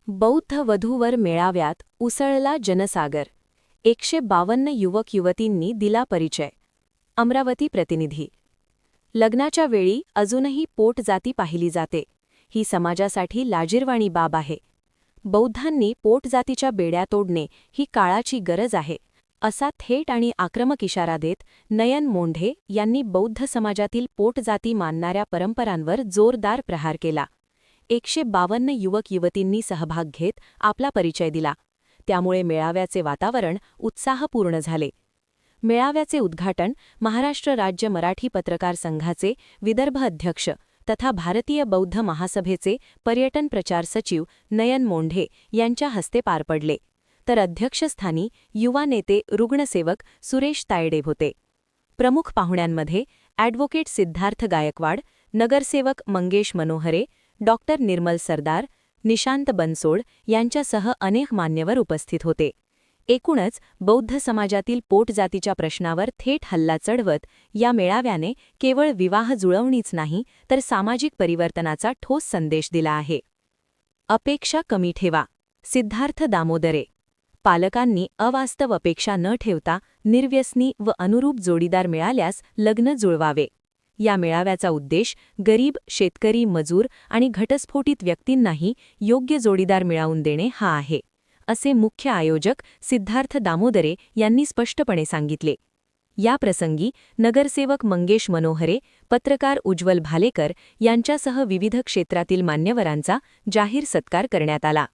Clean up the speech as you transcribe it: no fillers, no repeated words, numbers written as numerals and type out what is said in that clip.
बौद्ध वधूवर मेळाव्यात उसळला जनसागर. 152 युवक-युवतींनी दिला परिचय. अमरावती प्रतिनिधी. लग्नाच्या वेळी अजूनही पोटजाती पाहिली जाते. ही समाजासाठी लाजिरवाणी बाब आहे. बौद्धांनी पोटजातीच्या बेड्या तोडणे ही काळाची गरज आहे, असा थेट आणि आक्रमक इशारा देत नयन मोंढे यांनी बौद्ध समाजातील पोटजाती मानणाऱ्या परंपरांवर जोरदार प्रहार केला. 152 युवक-युवतींनी सहभाग घेत आपला परिचय दिला. त्यामुळे मेळाव्याचे वातावरण उत्साहपूर्ण झाले. मेळाव्याचे उद्घाटन महाराष्ट्र राज्य मराठी पत्रकार संघाचे विदर्भ अध्यक्ष तथा भारतीय बौद्ध महासभेचे पर्यटन प्रचार सचिव नयन मोंढे यांच्या हस्ते पार पडले, तर अध्यक्षस्थानी युवा नेते रुग्णसेवक सुरेश तायडे होते. प्रमुख पाहुण्यांमध्ये ॲडव्होकेट सिद्धार्थ गायकवाड, नगरसेवक मंगेश मनोहरे, डॉक्टर निर्मल सरदार, निशांत बनसोड यांच्यासह अनेक मान्यवर उपस्थित होते. एकूणच बौद्ध समाजातील पोटजातीच्या प्रश्नावर थेट हल्ला चढवत या मेळाव्याने केवळ विवाह जुळवणीच नाही, तर सामाजिक परिवर्तनाचा ठोस संदेश दिला आहे. अपेक्षा कमी ठेवा. सिद्धार्थ दामोदरे. पालकांनी अवास्तव अपेक्षा न ठेवता निर्व्यसनी व अनुरूप जोडीदार मिळाल्यास लग्न जुळवावे. या मेळाव्याचा उद्देश गरीब, शेतकरी, मजूर आणि घटस्फोटित व्यक्तींनाही योग्य जोडीदार मिळवून देणे हा आहे, असे मुख्य आयोजक सिद्धार्थ दामोदरे यांनी स्पष्टपणे सांगितले. या प्रसंगी नगरसेवक मंगेश मनोहरे, पत्रकार उज्ज्वल भालेकर यांच्यासह विविध क्षेत्रातील मान्यवरांचा जाहीर सत्कार करण्यात आला.